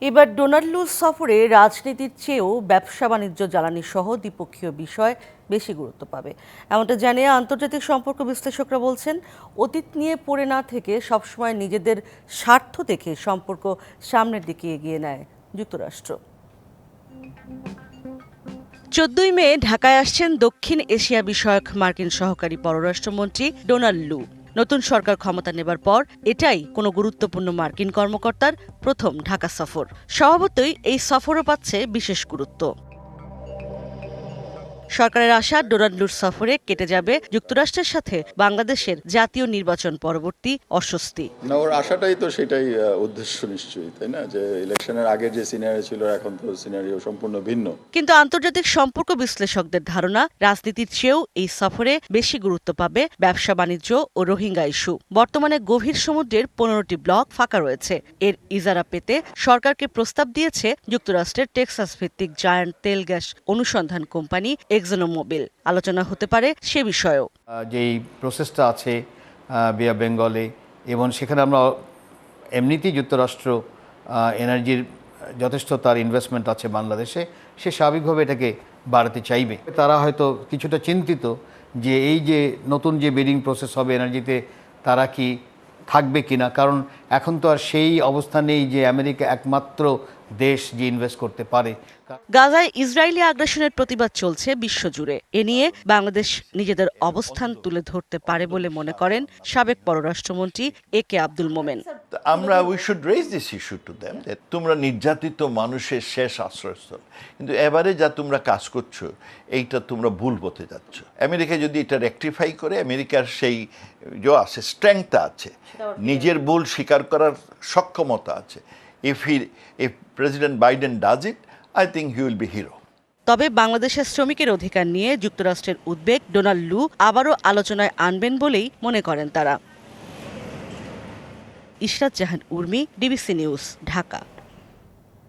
এবার ডোনাল্ড লু সফরে রাজনীতির চেয়েও ব্যবসা বাণিজ্য জ্বালানি সহ দ্বিপক্ষীয় বিষয় বেশি গুরুত্ব পাবে, এমনটা জানিয়ে আন্তর্জাতিক সম্পর্ক বিশ্লেষকরা বলছেন অতীত নিয়ে পড়ে না থেকে সবসময় নিজেদের স্বার্থ দেখে সম্পর্ক সামনের দিকে এগিয়ে নেয় যুক্তরাষ্ট্র। 14 মে ঢাকায় আসছেন দক্ষিণ এশিয়া বিষয়ক মার্কিন সহকারী পররাষ্ট্রমন্ত্রী ডোনাল্ড লু। নতুন সরকার ক্ষমতা নেবার পর এটাই কোনো গুরুত্বপূর্ণ মার্কিন কর্মকর্তার প্রথম ঢাকা সফর। স্বভাবতই এই সফরও পাচ্ছে বিশেষ গুরুত্ব। সরকারের আশা ডোনাল্ড লুর সফরে কেটে যাবে যুক্তরাষ্ট্রের সাথে বাংলাদেশের জাতীয় নির্বাচন পরবর্তী অস্বস্তি। ওর আশাটাই তো সেটাই উদ্দেশ্য নিশ্চয়ই, তাই না? যে ইলেকশনের আগে যে সিনারিও ছিল এখন তো সিনারিও সম্পূর্ণ ভিন্ন। কিন্তু আন্তর্জাতিক সম্পর্ক বিশ্লেষকদের ধারণা রাজনীতির চেয়েও এই সফরে বেশি গুরুত্ব পাবে ব্যবসা বাণিজ্য ও রোহিঙ্গা ইস্যু। বর্তমানে গভীর সমুদ্রের 15টি ব্লক ফাঁকা রয়েছে। এর ইজারা পেতে সরকারকে প্রস্তাব দিয়েছে যুক্তরাষ্ট্রের টেক্সাস ভিত্তিক জায়ান্ট তেল গ্যাস অনুসন্ধান কোম্পানি এক্সনমোবিল। আলোচনা হতে পারে সে বিষয়েও। যেই প্রসেসটা আছে বে অফ বেঙ্গলে, এবং সেখানে আমরা এমনিতেই যুক্তরাষ্ট্র এনার্জির যথেষ্ট তার ইনভেস্টমেন্ট আছে বাংলাদেশে, সে স্বাভাবিকভাবে এটাকে বাড়াতে চাইবে। তারা হয়তো কিছুটা চিন্তিত যে এই যে নতুন যে বিডিং প্রসেস হবে এনার্জিতে, তারা কি থাকবে কিনা, কারণ এখন তো আর সেই অবস্থা নেই যে আমেরিকা একমাত্র দেশ যে ইনভেস্ট করতে পারে। গাজায় ইসরায়েলি আগ্রাসনের প্রতিবাদ চলছে বিশ্বজুড়ে। এ নিয়ে বাংলাদেশ নিজেদের অবস্থান তুলে ধরতে পারে বলে মনে করেন সাবেক পররাষ্ট্রমন্ত্রী AK আব্দুল মোমেন। আমরা we should raise this issue to them, তোমরা নির্যাতিত মানুষের শেষ আশ্রয়স্থল, কিন্তু এবারে যা তোমরা কাজ করছো এইটা তোমরা ভুল পথে যাচ্ছ। আমেরিকা যদি এটা রেকটিফাই করে, আমেরিকার সেই যে আছে স্ট্রেংথটা আছে, নিজের ভুল স্বীকার করার সক্ষমতা আছে। If President Biden does it, I think he will be hero. তবে বাংলাদেশের শ্রমিকের অধিকার নিয়ে যুক্তরাষ্ট্রের উদ্বেগ ডোনাল্ড লু আবারও আলোচনায় আনবেন বলেই মনে করেন তারা। ইশরাত জাহান উর্মি, ডিবিসি নিউজ, ঢাকা।